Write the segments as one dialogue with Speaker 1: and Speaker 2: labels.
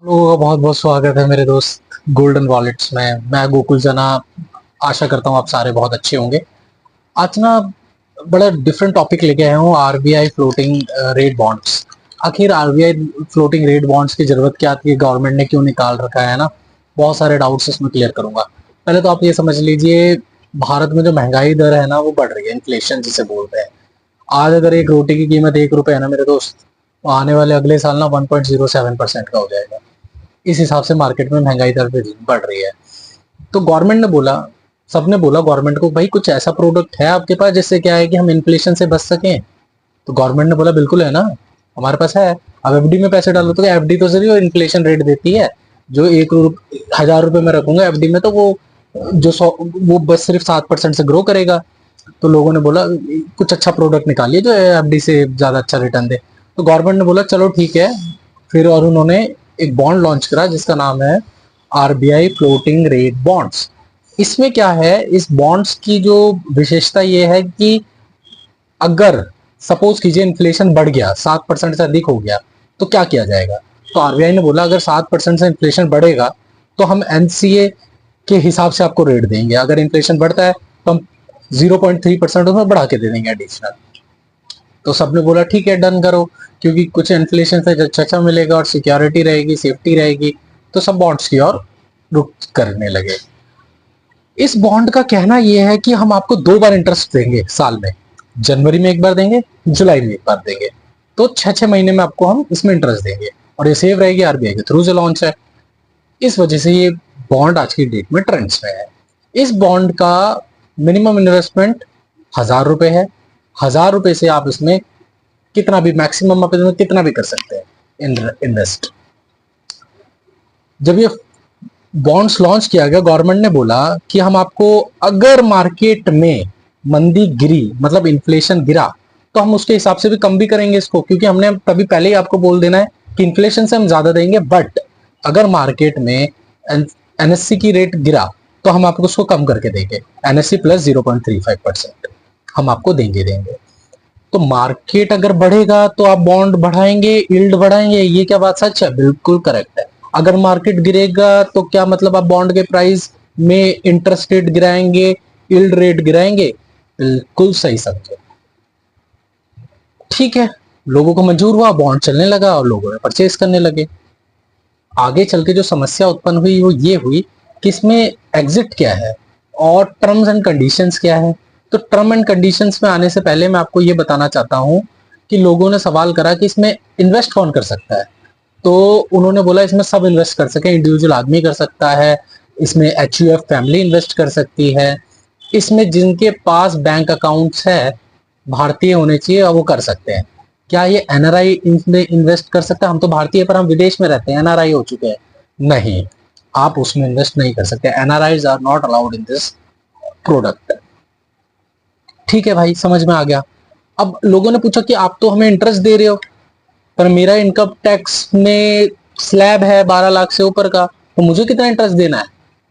Speaker 1: लोगों का बहुत बहुत स्वागत है मेरे दोस्त गोल्डन वॉलेट्स में। मैं गोकुल जना। आशा करता हूँ आप सारे बहुत अच्छे होंगे। आज ना बड़ा डिफरेंट टॉपिक लेके आया हूँ, आरबीआई फ्लोटिंग रेट बॉन्ड्स। आखिर आरबीआई फ्लोटिंग रेट बॉन्ड्स की जरूरत क्या थी, गवर्नमेंट ने क्यों निकाल रखा है ना। बहुत सारे डाउट्स इसमें क्लियर करूंगा। पहले तो आप ये समझ लीजिए, भारत में जो महंगाई दर है ना वो बढ़ रही है, इन्फ्लेशन जिसे बोलते हैं। आज अगर एक रोटी की कीमत 1 रुपए है ना मेरे दोस्त, तो आने वाले अगले साल ना 1.07% का हो जाएगा। इस हिसाब से मार्केट में महंगाई दर बढ़ रही है। तो गवर्नमेंट ने बोला, सबने बोला गवर्नमेंट को, भाई कुछ ऐसा प्रोडक्ट है आपके पास जिससे क्या है कि हम इन्फ्लेशन से बच सकें। तो गवर्नमेंट ने बोला बिल्कुल है ना, हमारे पास है। अब एफडी में पैसे डालो तो एफडी तो जरिए इन्फ्लेशन रेट देती है। जो 1,000 रुपए में रखूंगा एफडी में, तो वो जो वो बस सिर्फ 7% से ग्रो करेगा। तो लोगों ने बोला कुछ अच्छा प्रोडक्ट निकालिए जो एफडी से ज्यादा अच्छा रिटर्न दे। तो गवर्नमेंट ने बोला चलो ठीक है। फिर और उन्होंने एक बॉन्ड लॉन्च करा जिसका नाम है आरबीआई फ्लोटिंग रेट बॉन्ड्स। इसमें क्या है, इस बॉन्ड्स की जो विशेषता ये है कि अगर सपोज कीजिए इन्फ्लेशन बढ़ गया, 7% से अधिक हो गया, तो क्या किया जाएगा। तो आरबीआई ने बोला अगर 7% से इन्फ्लेशन बढ़ेगा तो हम एनसीए के हिसाब से आपको रेट देंगे। अगर इन्फ्लेशन बढ़ता है तो हम 0.3% उसमें बढ़ा के दे देंगे एडिशनल। तो सबने बोला ठीक है डन करो, क्योंकि कुछ इन्फ्लेशन से अच्छा मिलेगा और सिक्योरिटी रहेगी, सेफ्टी रहेगी। तो सब बॉन्ड्स की ओर रुख करने लगे। इस बॉन्ड का कहना यह है कि हम आपको 2 बार इंटरेस्ट देंगे साल में। जनवरी में एक बार देंगे, जुलाई में एक बार देंगे। तो 6-6 महीने में आपको हम इसमें इंटरेस्ट देंगे और ये सेव रहेगी, आरबीआई के थ्रू से लॉन्च है। इस वजह से ये बॉन्ड आज की डेट में ट्रेंड्स में है। इस बॉन्ड का मिनिमम इन्वेस्टमेंट 1,000 रुपए है। 1,000 रुपए से आप इसमें कितना भी, मैक्सिमम आप इसमें कितना भी कर सकते हैं इन्वेस्ट। जब ये बॉन्ड्स लॉन्च किया गया, गवर्नमेंट ने बोला कि हम आपको, अगर मार्केट में मंदी गिरी, मतलब इन्फ्लेशन गिरा, तो हम उसके हिसाब से भी कम भी करेंगे इसको, क्योंकि हमने तभी पहले ही आपको बोल देना है कि इन्फ्लेशन से हम ज्यादा देंगे, बट अगर मार्केट में एनएससी की रेट गिरा तो हम आपको उसको कम करके देंगे। एनएससी प्लस 0.35% हम आपको देंगे। तो मार्केट अगर बढ़ेगा तो आप बॉन्ड बढ़ाएंगे, यील्ड बढ़ाएंगे। ये क्या बात सच है? बिल्कुल करेक्ट है। अगर मार्केट गिरेगा तो क्या मतलब आप बॉन्ड के प्राइस में इंटरेस्ट रेट गिराएंगे, यील्ड रेट गिराएंगे? बिल्कुल सही समझे। ठीक है, लोगों को मंजूर हुआ, बॉन्ड चलने लगा और लोगों ने परचेज करने लगे। आगे चल के जो समस्या उत्पन्न हुई वो ये हुई कि इसमें एग्जिट क्या है और टर्म्स एंड कंडीशंस क्या है। तो टर्म एंड कंडीशंस में आने से पहले मैं आपको ये बताना चाहता हूं कि लोगों ने सवाल करा कि इसमें इन्वेस्ट कौन कर सकता है। तो उन्होंने बोला इसमें सब इन्वेस्ट कर सके, इंडिविजुअल आदमी कर सकता है, इसमें एचयूएफ फैमिली इन्वेस्ट कर सकती है, इसमें जिनके पास बैंक अकाउंट्स है भारतीय होने चाहिए और वो कर सकते हैं। क्या ये एनआरआई इसमें इन्वेस्ट कर सकता है? हम तो भारतीय पर हम विदेश में रहते हैं, एनआरआई हो चुके हैं। नहीं, आप उसमें इन्वेस्ट नहीं कर सकते। NRIs are not allowed in this product. ठीक है भाई, समझ में आ गया। अब लोगों ने पूछा कि आप तो हमें इंटरेस्ट दे रहे हो, पर मेरा इनकम टैक्स में स्लैब है 12 लाख से ऊपर का, तो मुझे कितना इंटरेस्ट देना है?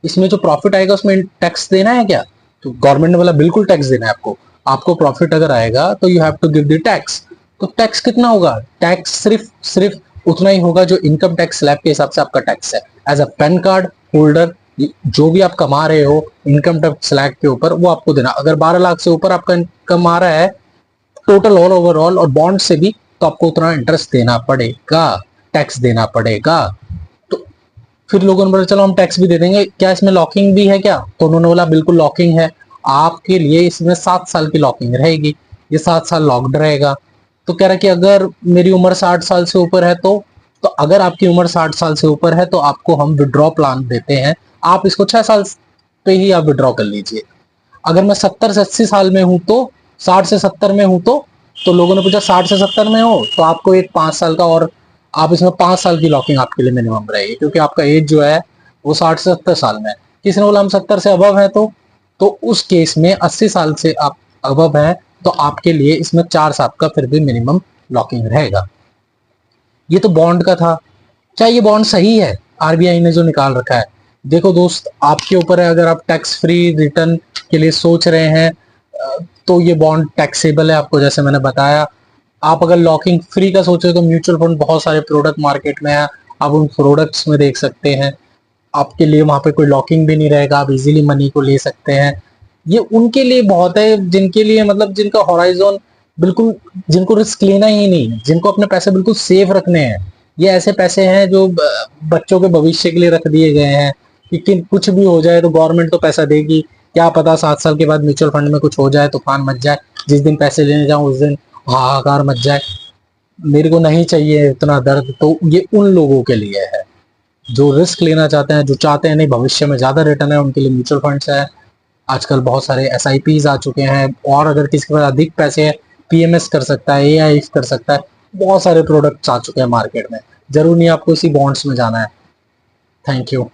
Speaker 1: इसमें जो प्रॉफिट आएगा उसमें टैक्स देना है क्या? तो गवर्नमेंट ने बोला बिल्कुल टैक्स देना है आपको। आपको प्रॉफिट अगर आएगा तो you have to give the tax. तो टैक्स कितना होगा? टैक्स सिर्फ सिर्फ उतना ही होगा जो इनकम टैक्स स्लैब के हिसाब से आपका टैक्स है। As a PAN card holder, जो भी आप कमा रहे हो इनकम टैक्स स्लैब के ऊपर, वो आपको देना। अगर 12 लाख से ऊपर आपका इनकम आ रहा है टोटल ऑल ओवरऑल और बॉन्ड से भी, तो आपको उतना इंटरेस्ट देना पड़ेगा, टैक्स देना पड़ेगा। तो फिर लोगों ने बोला चलो हम टैक्स भी दे देंगे, क्या इसमें लॉकिंग भी है क्या? तो उन्होंने बोला बिल्कुल लॉकिंग है। आपके लिए इसमें 7 साल की लॉकिंग रहेगी, ये 7 साल लॉक्ड रहेगा। तो कह रहा कि अगर मेरी उम्र 60 साल से ऊपर है तो अगर आपकी उम्र 60 साल से ऊपर है तो आपको हम विड्रॉ प्लान देते हैं। आप इसको 6 साल पे ही आप विड्रॉ कर लीजिए। अगर मैं 70 से 80 साल में हूं तो, 60 से 70 में हूं तो लोगों ने पूछा 60 से 70 में हो तो आपको एक 5 साल का, और आप इसमें 5 साल की लॉकिंग आपके लिए मिनिमम रहेगी, क्योंकि आपका एज जो है वो 60 से 70 साल में है। किसी ने बोला हम 70 से अबव है तो उस केस में 80 साल से आप अबव है तो आपके लिए इसमें 4 साल का फिर भी मिनिमम लॉकिंग रहेगा। ये तो बॉन्ड का था। क्या ये बॉन्ड सही है आरबीआई ने जो निकाल रखा है? देखो दोस्त, आपके ऊपर है। अगर आप टैक्स फ्री रिटर्न के लिए सोच रहे हैं तो ये बॉन्ड टैक्सेबल है आपको, जैसे मैंने बताया। आप अगर लॉकिंग फ्री का सोच रहे हो तो म्यूचुअल फंड बहुत सारे प्रोडक्ट मार्केट में है, आप उन प्रोडक्ट्स में देख सकते हैं। आपके लिए वहां पे कोई लॉकिंग भी नहीं रहेगा, आप इजीली मनी को ले सकते हैं। ये उनके लिए बहुत है जिनके लिए मतलब जिनका हॉराइजन बिल्कुल, जिनको रिस्क लेना ही नहीं है, जिनको अपने पैसे बिल्कुल सेफ रखने हैं। ये ऐसे पैसे हैं जो बच्चों के भविष्य के लिए रख दिए गए हैं कि कुछ भी हो जाए तो गवर्नमेंट तो पैसा देगी। क्या पता 7 साल के बाद म्यूचुअल फंड में कुछ हो जाए, तूफान मच जाए, जिस दिन पैसे लेने जाऊं उस दिन हाहाकार मच जाए। मेरे को नहीं चाहिए इतना दर्द। तो ये उन लोगों के लिए है जो रिस्क लेना चाहते हैं, जो चाहते हैं नहीं भविष्य में ज्यादा रिटर्न है, उनके लिए म्यूचुअल फंड्स है। आजकल बहुत सारे एसआईपीज आ चुके हैं, और अगर किसी के पास अधिक पैसे हैं, पीएमएस कर सकता है, एआई कर सकता है। बहुत सारे प्रोडक्ट्स आ चुके हैं मार्केट में, जरूर नहीं आपको इसी बॉन्ड्स में जाना है। Thank you.